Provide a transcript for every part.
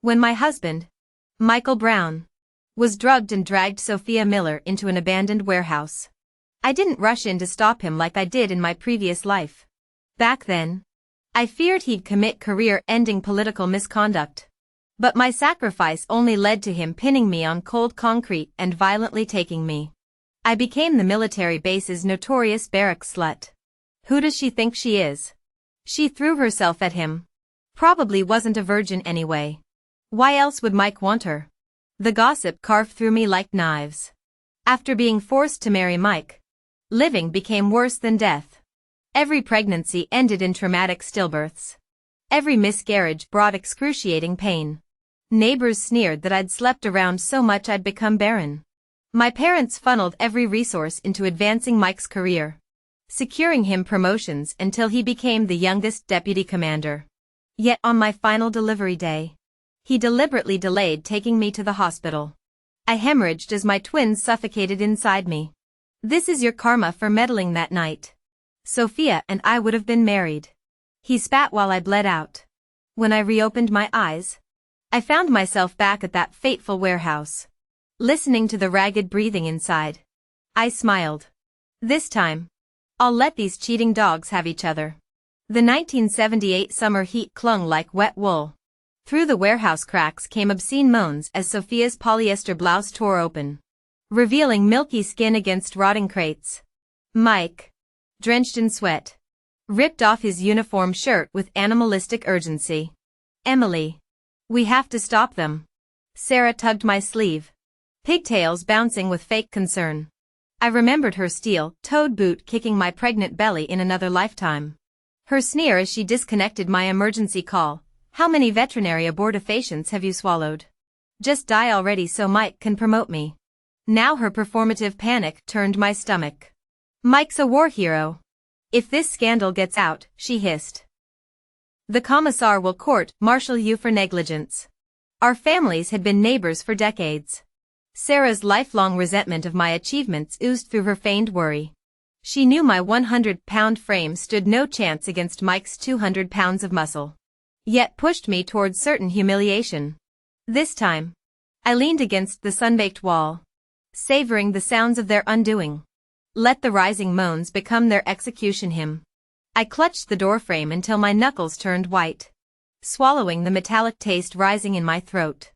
When my husband, Michael Brown, was drugged and dragged Sophia Miller into an abandoned warehouse, I didn't rush in to stop him like I did in my previous life. Back then, I feared he'd commit career-ending political misconduct. But my sacrifice only led to him pinning me on cold concrete and violently taking me. I became the military base's notorious barracks slut. Who does she think she is? She threw herself at him. Probably wasn't a virgin anyway. Why else would Mike want her? The gossip carved through me like knives. After being forced to marry Mike, living became worse than death. Every pregnancy ended in traumatic stillbirths. Every miscarriage brought excruciating pain. Neighbors sneered that I'd slept around so much I'd become barren. My parents funneled every resource into advancing Mike's career, securing him promotions until he became the youngest deputy commander. Yet on my final delivery day, he deliberately delayed taking me to the hospital. I hemorrhaged as my twins suffocated inside me. This is your karma for meddling that night. Sophia and I would have been married. He spat while I bled out. When I reopened my eyes, I found myself back at that fateful warehouse, listening to the ragged breathing inside. I smiled. This time, I'll let these cheating dogs have each other. The 1978 summer heat clung like wet wool. Through the warehouse cracks came obscene moans as Sophia's polyester blouse tore open, revealing milky skin against rotting crates. Mike, drenched in sweat, ripped off his uniform shirt with animalistic urgency. Emily, we have to stop them. Sarah tugged my sleeve, pigtails bouncing with fake concern. I remembered her steel-toed boot kicking my pregnant belly in another lifetime. Her sneer as she disconnected my emergency call. How many veterinary abortifacients have you swallowed? Just die already so Mike can promote me. Now her performative panic turned my stomach. Mike's a war hero. If this scandal gets out, she hissed, the commissar will court-martial you for negligence. Our families had been neighbors for decades. Sarah's lifelong resentment of my achievements oozed through her feigned worry. She knew my 100-pound frame stood no chance against Mike's 200 pounds of muscle, yet pushed me towards certain humiliation. This time, I leaned against the sun-baked wall, savoring the sounds of their undoing. Let the rising moans become their execution hymn. I clutched the doorframe until my knuckles turned white, swallowing the metallic taste rising in my throat.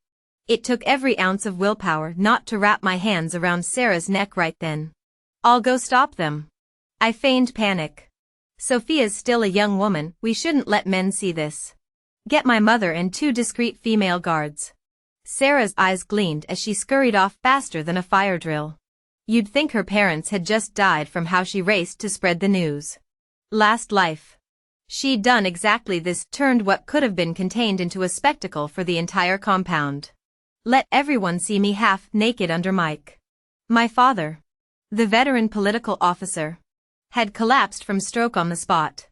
It took every ounce of willpower not to wrap my hands around Sarah's neck right then. I'll go stop them. I feigned panic. Sophia's still a young woman, we shouldn't let men see this. Get my mother and 2 discreet female guards. Sarah's eyes gleamed as she scurried off faster than a fire drill. You'd think her parents had just died from how she raced to spread the news. Last life. She'd done exactly this, turned what could have been contained into a spectacle for the entire compound. Let everyone see me half naked under Mike. My father, the veteran political officer, had collapsed from stroke on the spot.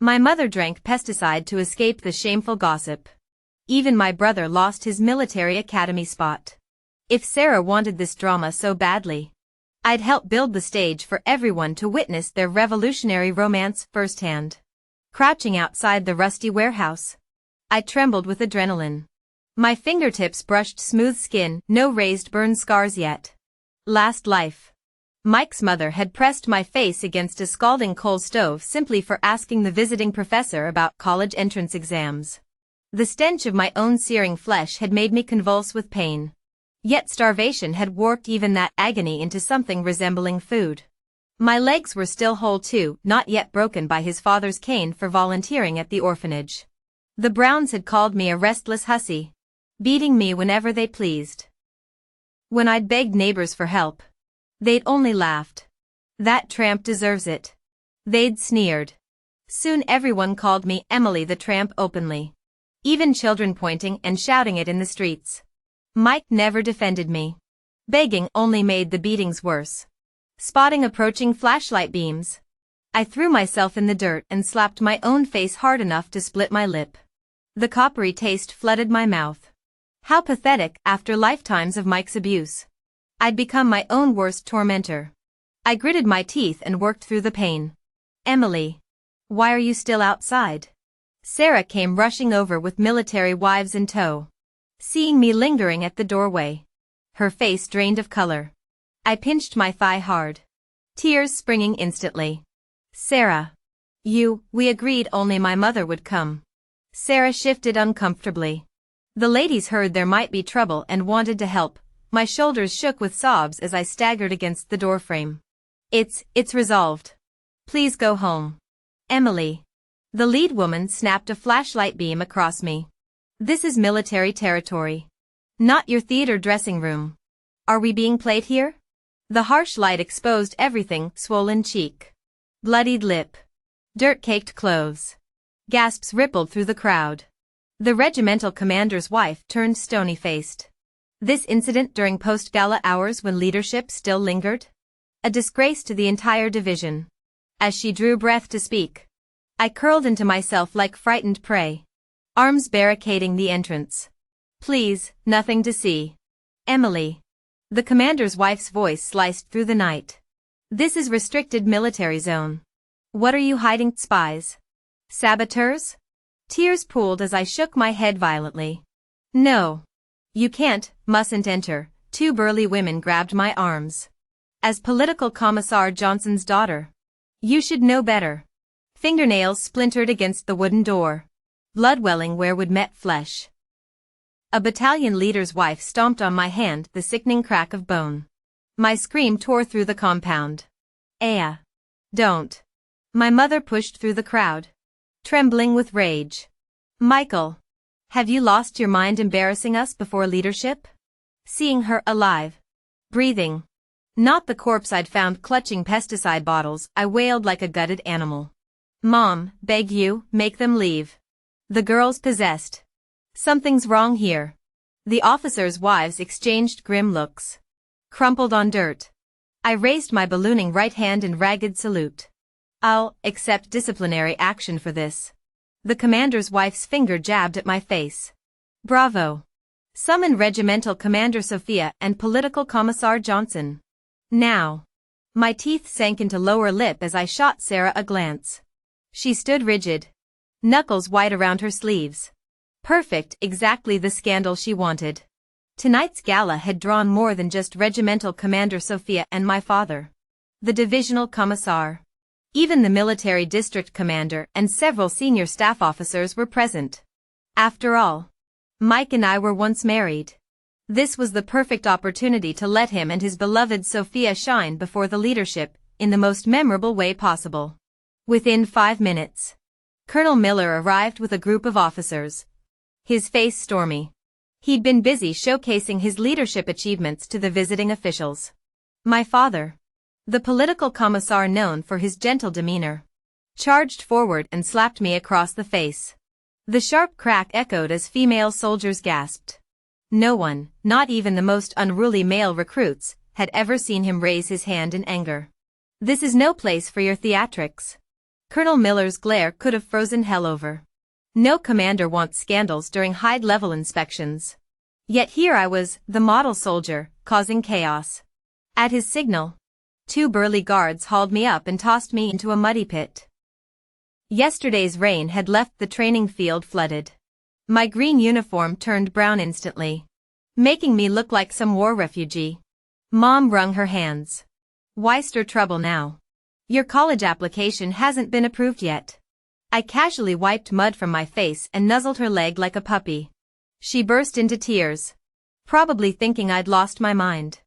My mother drank pesticide to escape the shameful gossip. Even my brother lost his military academy spot. If Sarah wanted this drama so badly, I'd help build the stage for everyone to witness their revolutionary romance firsthand. Crouching outside the rusty warehouse, I trembled with adrenaline. My fingertips brushed smooth skin, no raised burn scars yet. Last life. Mike's mother had pressed my face against a scalding coal stove simply for asking the visiting professor about college entrance exams. The stench of my own searing flesh had made me convulse with pain. Yet starvation had warped even that agony into something resembling food. My legs were still whole too, not yet broken by his father's cane for volunteering at the orphanage. The Browns had called me a restless hussy, beating me whenever they pleased. When I'd begged neighbors for help, they'd only laughed. That tramp deserves it. They'd sneered. Soon everyone called me Emily the Tramp openly, even children pointing and shouting it in the streets. Mike never defended me. Begging only made the beatings worse. Spotting approaching flashlight beams, I threw myself in the dirt and slapped my own face hard enough to split my lip. The coppery taste flooded my mouth. How pathetic after lifetimes of Mike's abuse. I'd become my own worst tormentor. I gritted my teeth and worked through the pain. Emily, why are you still outside? Sarah came rushing over with military wives in tow. seeing me lingering at the doorway. Her face drained of color. I pinched my thigh hard. Tears springing instantly. Sarah. We agreed only my mother would come. Sarah shifted uncomfortably. The ladies heard there might be trouble and wanted to help. My shoulders shook with sobs as I staggered against the doorframe. It's resolved. Please go home. Emily. The lead woman snapped a flashlight beam across me. This is military territory. Not your theater dressing room. Are we being played here? The harsh light exposed everything: swollen cheek, bloodied lip, dirt-caked clothes. Gasps rippled through the crowd. The regimental commander's wife turned stony-faced. This incident during post-gala hours when leadership still lingered? A disgrace to the entire division. As she drew breath to speak, I curled into myself like frightened prey, arms barricading the entrance. Please, nothing to see. Emily. The commander's wife's voice sliced through the night. This is restricted military zone. What are you hiding, spies? Saboteurs? Tears pooled as I shook my head violently. No. You can't, mustn't enter. Two burly women grabbed my arms. As Political Commissar Johnson's daughter, you should know better. Fingernails splintered against the wooden door. Blood welling where would met flesh. A battalion leader's wife stomped on my hand, the sickening crack of bone. My scream tore through the compound. Aya. Don't. My mother pushed through the crowd, trembling with rage. Michael. Have you lost your mind embarrassing us before leadership? Seeing her alive, breathing, not the corpse I'd found clutching pesticide bottles, I wailed like a gutted animal. Mom, beg you, make them leave. The girl's possessed. Something's wrong here. The officers' wives exchanged grim looks. Crumpled on dirt. I raised my ballooning right hand in ragged salute. I'll accept disciplinary action for this. The commander's wife's finger jabbed at my face. Bravo. Summon Regimental Commander Sophia and Political Commissar Johnson. Now. My teeth sank into lower lip as I shot Sarah a glance. She stood rigid. Knuckles white around her sleeves. Perfect, exactly the scandal she wanted. Tonight's gala had drawn more than just Regimental Commander Sophia and my father. The Divisional Commissar. Even the military district commander and several senior staff officers were present. After all, Mike and I were once married. This was the perfect opportunity to let him and his beloved Sophia shine before the leadership in the most memorable way possible. Within 5 minutes, Colonel Miller arrived with a group of officers. His face stormy. He'd been busy showcasing his leadership achievements to the visiting officials. My father, the political commissar known for his gentle demeanor, charged forward and slapped me across the face. The sharp crack echoed as female soldiers gasped. No one, not even the most unruly male recruits, had ever seen him raise his hand in anger. This is no place for your theatrics. Colonel Miller's glare could have frozen hell over. No commander wants scandals during high-level inspections. Yet here I was, the model soldier, causing chaos. At his signal, 2 burly guards hauled me up and tossed me into a muddy pit. Yesterday's rain had left the training field flooded. My green uniform turned brown instantly, making me look like some war refugee. Mom wrung her hands. Why stir trouble now? Your college application hasn't been approved yet. I casually wiped mud from my face and nuzzled her leg like a puppy. She burst into tears, probably thinking I'd lost my mind.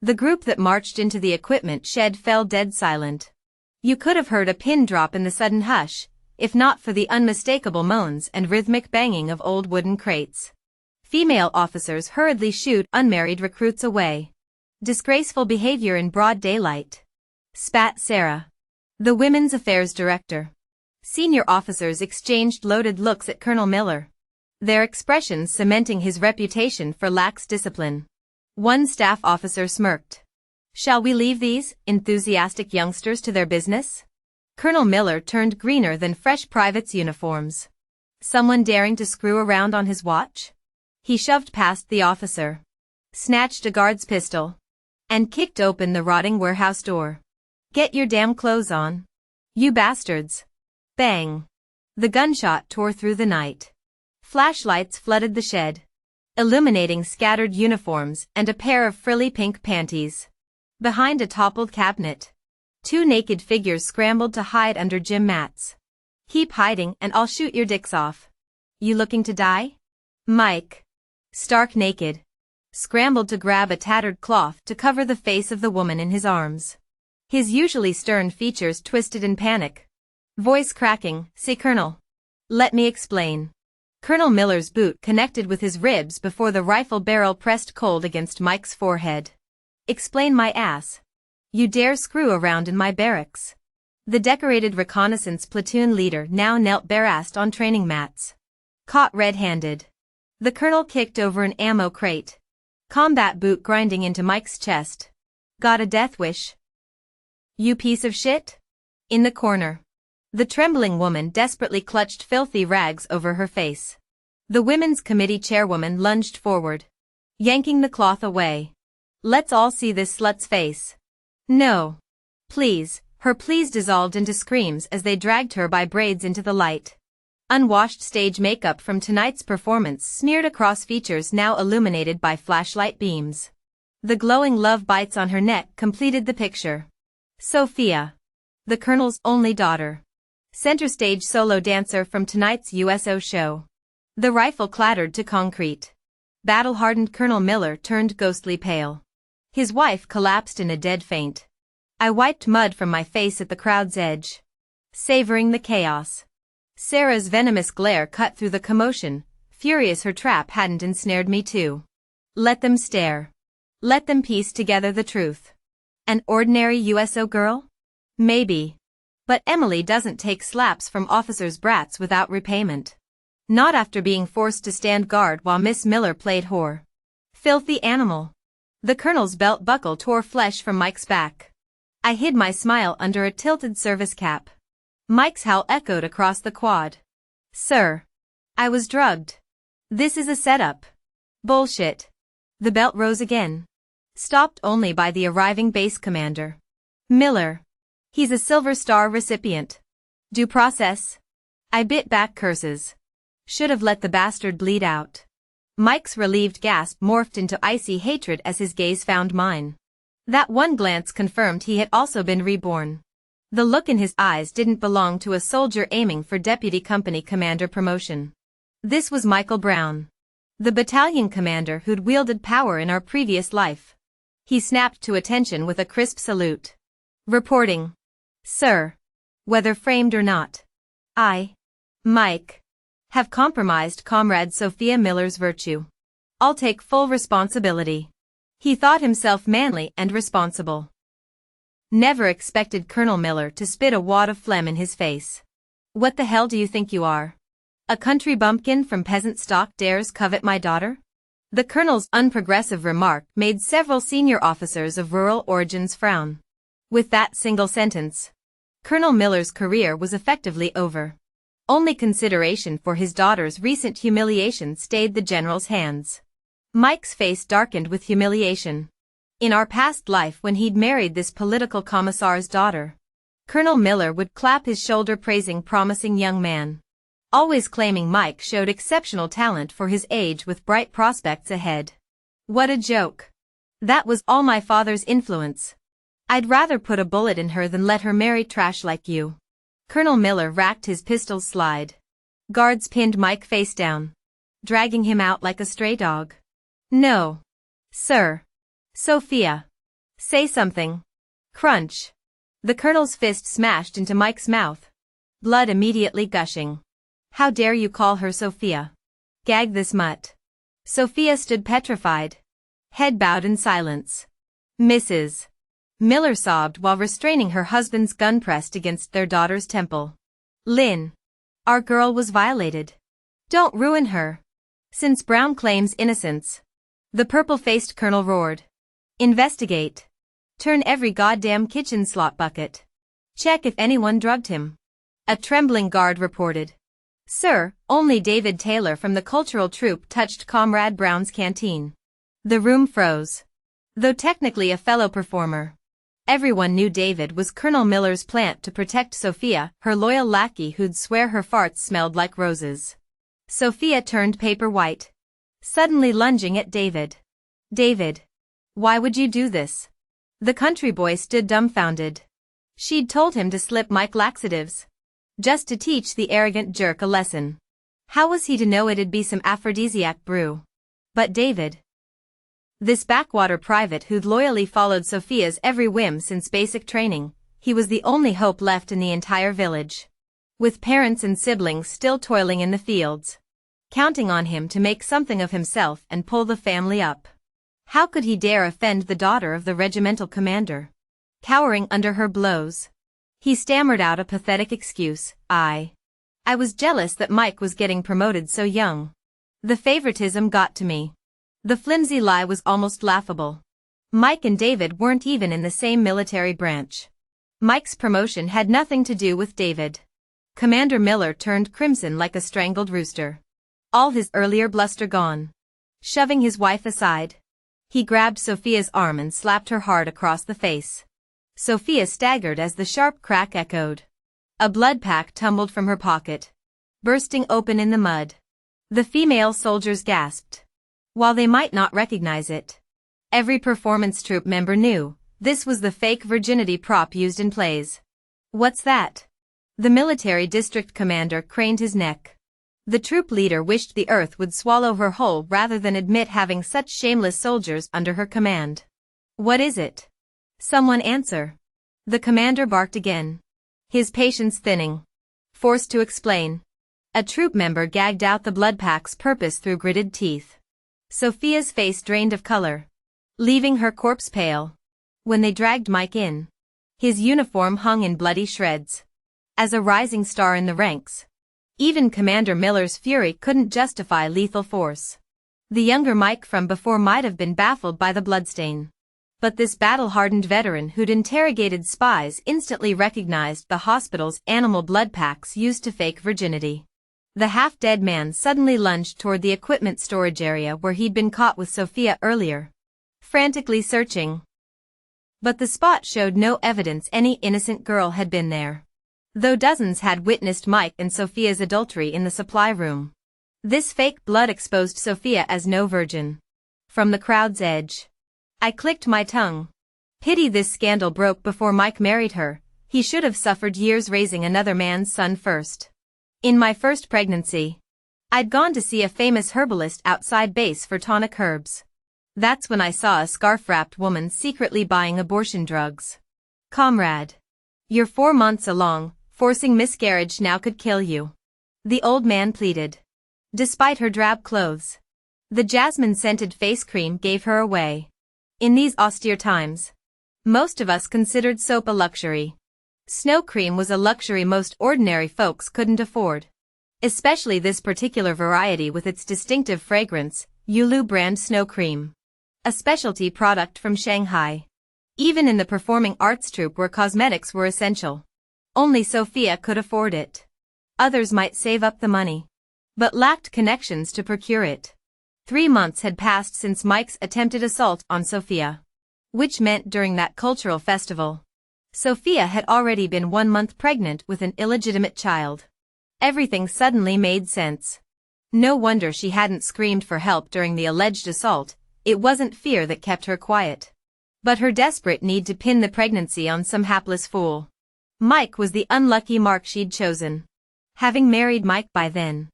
The group that marched into the equipment shed fell dead silent. You could have heard a pin drop in the sudden hush, if not for the unmistakable moans and rhythmic banging of old wooden crates. Female officers hurriedly shooed unmarried recruits away. Disgraceful behavior in broad daylight. Spat Sarah, the Women's Affairs Director. Senior officers exchanged loaded looks at Colonel Miller, their expressions cementing his reputation for lax discipline. One staff officer smirked. Shall we leave these enthusiastic youngsters to their business? Colonel Miller turned greener than fresh privates' uniforms. Someone daring to screw around on his watch? He shoved past the officer, snatched a guard's pistol, and kicked open the rotting warehouse door. Get your damn clothes on. You bastards. Bang. The gunshot tore through the night. Flashlights flooded the shed. illuminating scattered uniforms and a pair of frilly pink panties. Behind a toppled cabinet, two naked figures scrambled to hide under gym mats. Keep hiding and I'll shoot your dicks off. You looking to die? Mike, stark naked, scrambled to grab a tattered cloth to cover the face of the woman in his arms. His usually stern features twisted in panic. Voice cracking, "Say Colonel. Let me explain." Colonel Miller's boot connected with his ribs before the rifle barrel pressed cold against Mike's forehead. "Explain my ass. You dare screw around in my barracks." The decorated reconnaissance platoon leader now knelt bare-assed on training mats. Caught red-handed. The colonel kicked over an ammo crate. Combat boot grinding into Mike's chest. "Got a death wish? You piece of shit?" In the corner, the trembling woman desperately clutched filthy rags over her face. The Women's Committee chairwoman lunged forward, yanking the cloth away. "Let's all see this slut's face." "No. Please." Her pleas dissolved into screams as they dragged her by braids into the light. Unwashed stage makeup from tonight's performance smeared across features now illuminated by flashlight beams. The glowing love bites on her neck completed the picture. Sophia, the colonel's only daughter, center stage solo dancer from tonight's USO show. The rifle clattered to concrete. Battle-hardened Colonel Miller turned ghostly pale. His wife collapsed in a dead faint. I wiped mud from my face at the crowd's edge, savoring the chaos. Sarah's venomous glare cut through the commotion, furious her trap hadn't ensnared me too. Let them stare. Let them piece together the truth. An ordinary USO girl? Maybe. But Emily doesn't take slaps from officers' brats without repayment. Not after being forced to stand guard while Miss Miller played whore. Filthy animal. The colonel's belt buckle tore flesh from Mike's back. I hid my smile under a tilted service cap. Mike's howl echoed across the quad. "Sir. I was drugged. This is a setup." "Bullshit." The belt rose again, stopped only by the arriving base commander. "Miller. He's a Silver Star recipient. Due process." I bit back curses. Should have let the bastard bleed out. Mike's relieved gasp morphed into icy hatred as his gaze found mine. That one glance confirmed he had also been reborn. The look in his eyes didn't belong to a soldier aiming for deputy company commander promotion. This was Michael Brown, the battalion commander who'd wielded power in our previous life. He snapped to attention with a crisp salute. "Reporting. Sir. Whether framed or not. I, Mike, have compromised Comrade Sophia Miller's virtue. I'll take full responsibility." He thought himself manly and responsible. Never expected Colonel Miller to spit a wad of phlegm in his face. "What the hell do you think you are? A country bumpkin from peasant stock dares covet my daughter?" The colonel's unprogressive remark made several senior officers of rural origins frown. With that single sentence, Colonel Miller's career was effectively over. Only consideration for his daughter's recent humiliation stayed the general's hands. Mike's face darkened with humiliation. In our past life when he'd married this political commissar's daughter, Colonel Miller would clap his shoulder praising promising young man, always claiming Mike showed exceptional talent for his age with bright prospects ahead. What a joke. That was all my father's influence. I'd rather put a bullet in her than let her marry trash like you. Colonel Miller racked his pistol's slide. Guards pinned Mike face down, dragging him out like a stray dog. "No. Sir. Sophia. Say something." Crunch. The colonel's fist smashed into Mike's mouth, blood immediately gushing. "How dare you call her Sophia? Gag this mutt." Sophia stood petrified, head bowed in silence. "Mrs. Miller sobbed while restraining her husband's gun pressed against their daughter's temple. "Lynn. Our girl was violated. Don't ruin her." Since Brown claims innocence, the purple-faced colonel roared. "Investigate. Turn every goddamn kitchen slot bucket. Check if anyone drugged him." A trembling guard reported. "Sir, only David Taylor from the cultural troupe touched Comrade Brown's canteen." The room froze. Though technically a fellow performer, everyone knew David was Colonel Miller's plant to protect Sophia, her loyal lackey who'd swear her farts smelled like roses. Sophia turned paper white. suddenly lunging at David. David. Why would you do this? The country boy stood dumbfounded. She'd told him to slip Mike laxatives. Just to teach the arrogant jerk a lesson. How was he to know it'd be some aphrodisiac brew? But David. This backwater private who'd loyally followed Sophia's every whim since basic training, he was the only hope left in the entire village. With parents and siblings still toiling in the fields. Counting on him to make something of himself and pull the family up. How could he dare offend the daughter of the regimental commander? Cowering under her blows. He stammered out a pathetic excuse. I was jealous that Mike was getting promoted so young. The favoritism got to me. The flimsy lie was almost laughable. Mike and David weren't even in the same military branch. Mike's promotion had nothing to do with David. Commander Miller turned crimson like a strangled rooster. All his earlier bluster gone. Shoving his wife aside, he grabbed Sophia's arm and slapped her hard across the face. Sophia staggered as the sharp crack echoed. A blood pack tumbled from her pocket, bursting open in the mud. The female soldiers gasped. While they might not recognize it, every performance troupe member knew this was the fake virginity prop used in plays. What's that? The military district commander craned his neck. The troop leader wished the earth would swallow her whole rather than admit having such shameless soldiers under her command. What is it? Someone answer. The commander barked again. His patience thinning. Forced to explain. A troop member gagged out the blood pack's purpose through gritted teeth. Sophia's face drained of color, leaving her corpse pale. When they dragged Mike in, his uniform hung in bloody shreds. As a rising star in the ranks, even Commander Miller's fury couldn't justify lethal force. The younger Mike from before might have been baffled by the bloodstain. But this battle-hardened veteran who'd interrogated spies instantly recognized the hospital's animal blood packs used to fake virginity. The half-dead man suddenly lunged toward the equipment storage area where he'd been caught with Sophia earlier, frantically searching. But the spot showed no evidence any innocent girl had been there. Though dozens had witnessed Mike and Sophia's adultery in the supply room. This fake blood exposed Sophia as no virgin. From the crowd's edge, I clicked my tongue. Pity this scandal broke before Mike married her. He should have suffered years raising another man's son first. In my first pregnancy, I'd gone to see a famous herbalist outside base for tonic herbs. That's when I saw a scarf-wrapped woman secretly buying abortion drugs. Comrade, you're 4 months along, forcing miscarriage now could kill you. The old man pleaded. Despite her drab clothes, the jasmine-scented face cream gave her away. In these austere times, most of us considered soap a luxury. Snow cream was a luxury most ordinary folks couldn't afford. Especially this particular variety with its distinctive fragrance, Yulu brand snow cream. A specialty product from Shanghai. Even in the performing arts troupe where cosmetics were essential. Only Sophia could afford it. Others might save up the money, but lacked connections to procure it. 3 months had passed since Mike's attempted assault on Sophia. Which meant during that cultural festival, Sophia had already been 1 month pregnant with an illegitimate child. Everything suddenly made sense. No wonder she hadn't screamed for help during the alleged assault. It wasn't fear that kept her quiet, but her desperate need to pin the pregnancy on some hapless fool. Mike was the unlucky mark she'd chosen. Having married Mike by then,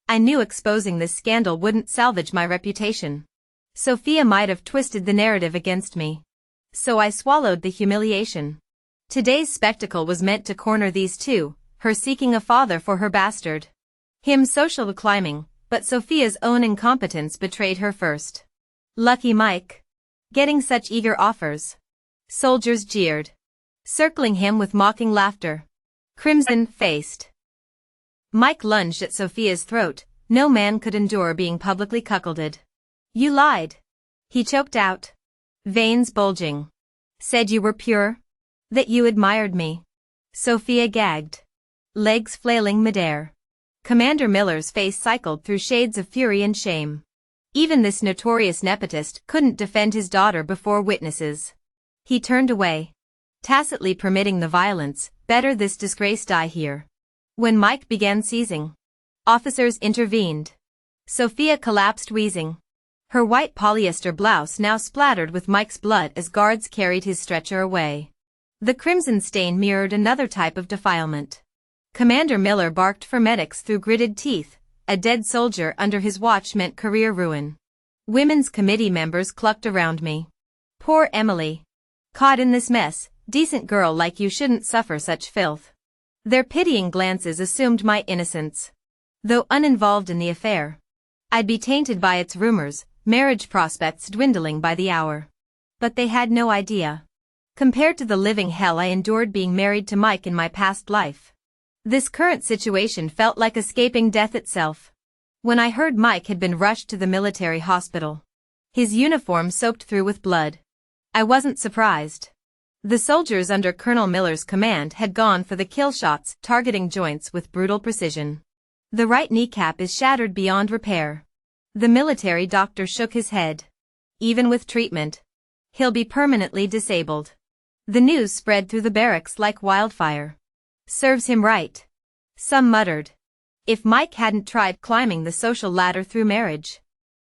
I knew exposing this scandal wouldn't salvage my reputation. Sophia might have twisted the narrative against me. So I swallowed the humiliation. Today's spectacle was meant to corner these two, her seeking a father for her bastard. Him social climbing, but Sophia's own incompetence betrayed her first. Lucky Mike. Getting such eager offers. Soldiers jeered, circling him with mocking laughter. Crimson-faced, Mike lunged at Sophia's throat. No man could endure being publicly cuckolded. You lied. He choked out, veins bulging. Said you were pure? That you admired me. Sophia gagged, legs flailing midair. Commander Miller's face cycled through shades of fury and shame. Even this notorious nepotist couldn't defend his daughter before witnesses. He turned away, tacitly permitting the violence. Better this disgrace die here. When Mike began seizing, officers intervened. Sophia collapsed wheezing. Her white polyester blouse now splattered with Mike's blood as guards carried his stretcher away. The crimson stain mirrored another type of defilement. Commander Miller barked for medics through gritted teeth. A dead soldier under his watch meant career ruin. Women's committee members clucked around me. Poor Emily. Caught in this mess, decent girl like you shouldn't suffer such filth. Their pitying glances assumed my innocence. Though uninvolved in the affair, I'd be tainted by its rumors, marriage prospects dwindling by the hour. But they had no idea. Compared to the living hell I endured being married to Mike in my past life, this current situation felt like escaping death itself. When I heard Mike had been rushed to the military hospital, his uniform soaked through with blood, I wasn't surprised. The soldiers under Colonel Miller's command had gone for the kill shots, targeting joints with brutal precision. The right kneecap is shattered beyond repair. The military doctor shook his head. Even with treatment, he'll be permanently disabled. The news spread through the barracks like wildfire. Serves him right. Some muttered. If Mike hadn't tried climbing the social ladder through marriage,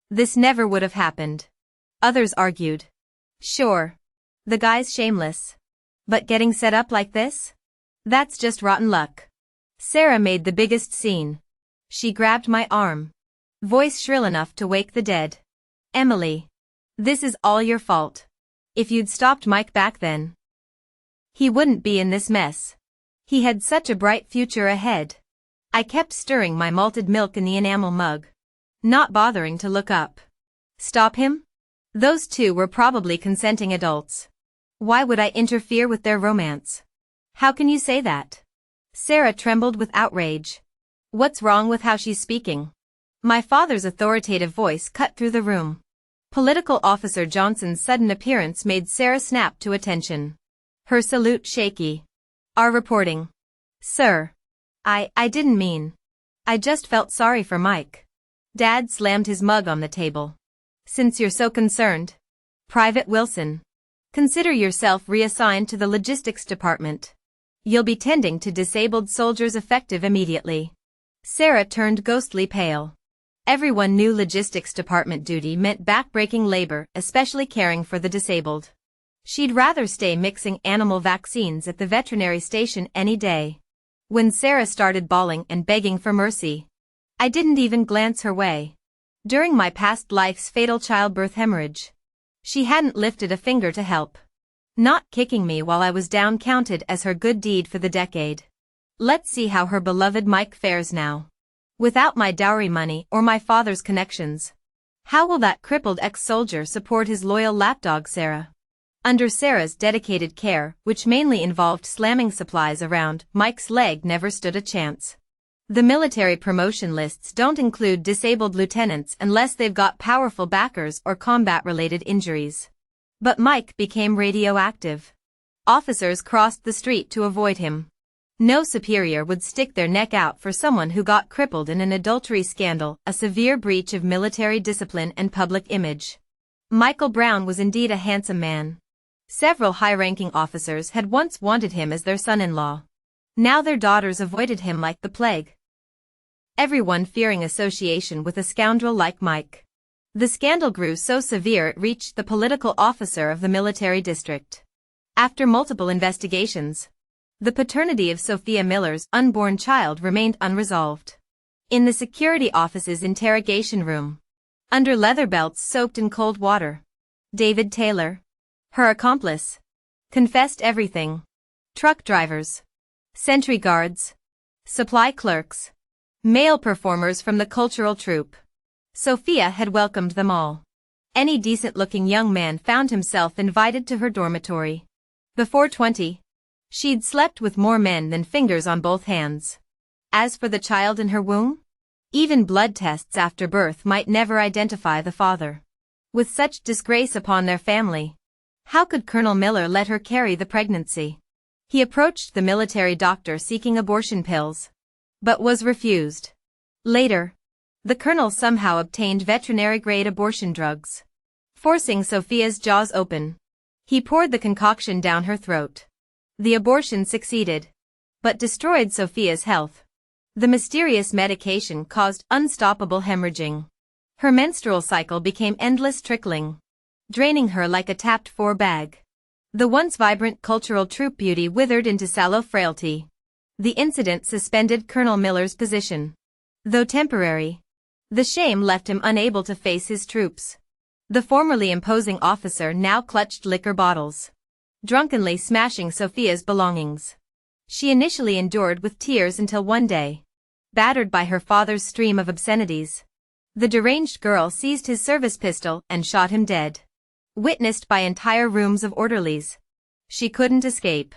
this never would have happened. Others argued. Sure. The guy's shameless. But getting set up like this? That's just rotten luck. Sarah made the biggest scene. She grabbed my arm. Voice shrill enough to wake the dead. Emily. This is all your fault. If you'd stopped Mike back then, he wouldn't be in this mess. He had such a bright future ahead. I kept stirring my malted milk in the enamel mug, not bothering to look up. Stop him? Those two were probably consenting adults. Why would I interfere with their romance? How can you say that? Sarah trembled with outrage. What's wrong with how she's speaking? My father's authoritative voice cut through the room. Political Officer Johnson's sudden appearance made Sarah snap to attention. Her salute shaky. Our reporting. Sir. I didn't mean. I just felt sorry for Mike. Dad slammed his mug on the table. Since you're so concerned, Private Wilson, consider yourself reassigned to the logistics department. You'll be tending to disabled soldiers effective immediately. Sarah turned ghostly pale. Everyone knew logistics department duty meant back-breaking labor, especially caring for the disabled. She'd rather stay mixing animal vaccines at the veterinary station any day. When Sarah started bawling and begging for mercy, I didn't even glance her way. During my past life's fatal childbirth hemorrhage, she hadn't lifted a finger to help. Not kicking me while I was down counted as her good deed for the decade. Let's see how her beloved Mike fares now. Without my dowry money or my father's connections, how will that crippled ex-soldier support his loyal lapdog Sarah? Under Sarah's dedicated care, which mainly involved slamming supplies around, Mike's leg never stood a chance. The military promotion lists don't include disabled lieutenants unless they've got powerful backers or combat-related injuries. But Mike became radioactive. Officers crossed the street to avoid him. No superior would stick their neck out for someone who got crippled in an adultery scandal, a severe breach of military discipline and public image. Michael Brown was indeed a handsome man. Several high-ranking officers had once wanted him as their son-in-law. Now their daughters avoided him like the plague. Everyone fearing association with a scoundrel like Mike. The scandal grew so severe it reached the political officer of the military district. After multiple investigations, the paternity of Sophia Miller's unborn child remained unresolved. In the security office's interrogation room, under leather belts soaked in cold water, David Taylor, her accomplice, confessed everything. Truck drivers, sentry guards, supply clerks, male performers from the cultural troupe. Sophia had welcomed them all. Any decent-looking young man found himself invited to her dormitory. Before 20, she'd slept with more men than fingers on both hands. As for the child in her womb, even blood tests after birth might never identify the father. With such disgrace upon their family, how could Colonel Miller let her carry the pregnancy? He approached the military doctor seeking abortion pills, but was refused. Later, the colonel somehow obtained veterinary-grade abortion drugs. Forcing Sophia's jaws open, he poured the concoction down her throat. The abortion succeeded, but destroyed Sophia's health. The mysterious medication caused unstoppable hemorrhaging. Her menstrual cycle became endless trickling, draining her like a tapped-for bag. The once vibrant cultural troupe beauty withered into sallow frailty. The incident suspended Colonel Miller's position. Though temporary, the shame left him unable to face his troops. The formerly imposing officer now clutched liquor bottles, drunkenly smashing Sophia's belongings. She initially endured with tears until one day, battered by her father's stream of obscenities, the deranged girl seized his service pistol and shot him dead. Witnessed by entire rooms of orderlies, she couldn't escape.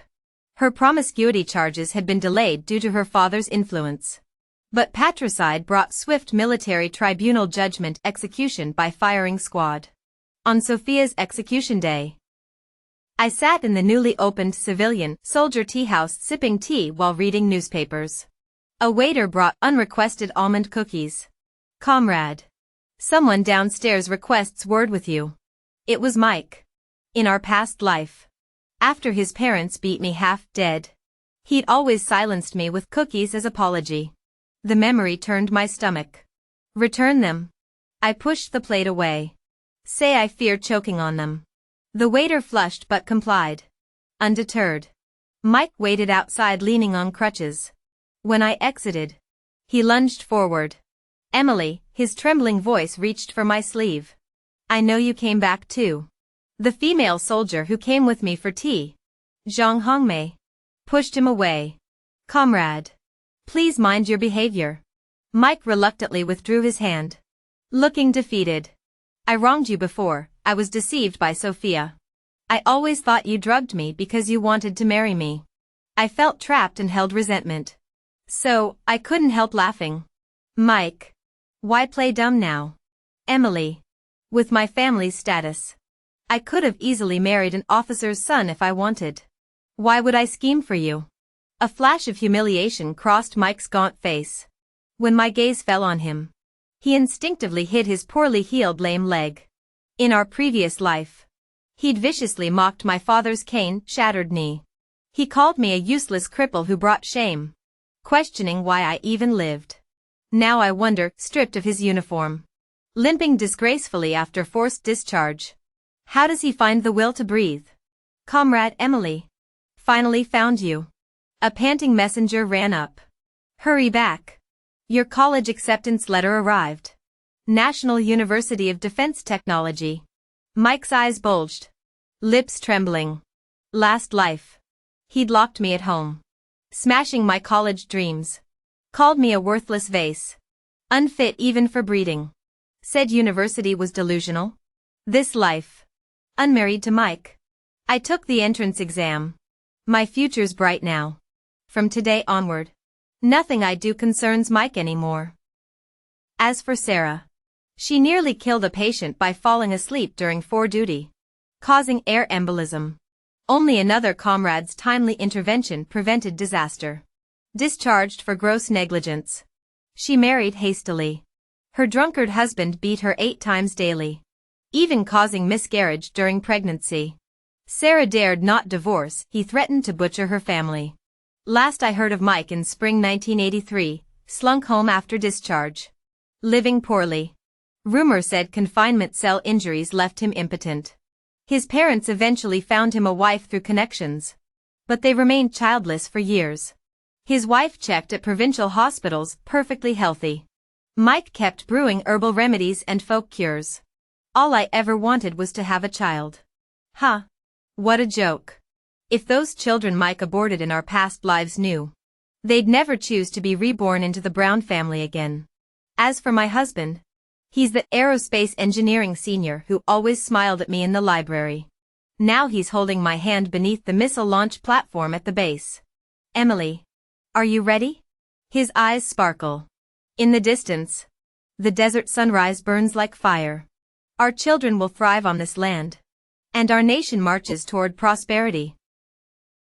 Her promiscuity charges had been delayed due to her father's influence. But patricide brought swift military tribunal judgment execution by firing squad. On Sophia's execution day, I sat in the newly opened civilian soldier tea house sipping tea while reading newspapers. A waiter brought unrequested almond cookies. "Comrade, someone downstairs requests word with you." It was Mike. In our past life, after his parents beat me half dead, he'd always silenced me with cookies as apology. The memory turned my stomach. "Return them." I pushed the plate away. "Say I fear choking on them." The waiter flushed but complied. Undeterred, Mike waited outside leaning on crutches. When I exited, he lunged forward. "Emily," his trembling voice reached for my sleeve. "I know you came back too." The female soldier who came with me for tea, Zhang Hongmei, pushed him away. "Comrade, please mind your behavior." Mike reluctantly withdrew his hand, looking defeated. "I wronged you before. I was deceived by Sophia. I always thought you drugged me because you wanted to marry me. I felt trapped and held resentment. So, I couldn't help laughing." "Mike, why play dumb now?" "Emily, with my family's status, I could have easily married an officer's son if I wanted. Why would I scheme for you?" A flash of humiliation crossed Mike's gaunt face. When my gaze fell on him, he instinctively hid his poorly healed lame leg. In our previous life, he'd viciously mocked my father's cane, shattered knee. He called me a useless cripple who brought shame, questioning why I even lived. Now I wonder, stripped of his uniform, limping disgracefully after forced discharge, how does he find the will to breathe? "Comrade Emily, finally found you." A panting messenger ran up. "Hurry back. Your college acceptance letter arrived. National University of Defense Technology." Mike's eyes bulged, lips trembling. Last life, he'd locked me at home, smashing my college dreams. Called me a worthless vase, unfit even for breeding. Said university was delusional. This life, unmarried to Mike. I took the entrance exam. My future's bright now. From today onward, nothing I do concerns Mike anymore. As for Sarah, she nearly killed a patient by falling asleep during fore duty, causing air embolism. Only another comrade's timely intervention prevented disaster. Discharged for gross negligence. She married hastily. Her drunkard husband beat her 8 times daily, even causing miscarriage during pregnancy. Sarah dared not divorce, he threatened to butcher her family. Last I heard of Mike in spring 1983, slunk home after discharge. Living poorly. Rumor said confinement cell injuries left him impotent. His parents eventually found him a wife through connections, but they remained childless for years. His wife checked at provincial hospitals, perfectly healthy. Mike kept brewing herbal remedies and folk cures. All I ever wanted was to have a child. Huh. What a joke. If those children Mike aborted in our past lives knew, they'd never choose to be reborn into the Brown family again. As for my husband, he's the aerospace engineering senior who always smiled at me in the library. Now he's holding my hand beneath the missile launch platform at the base. "Emily, are you ready?" His eyes sparkle. In the distance, the desert sunrise burns like fire. Our children will thrive on this land, and our nation marches toward prosperity.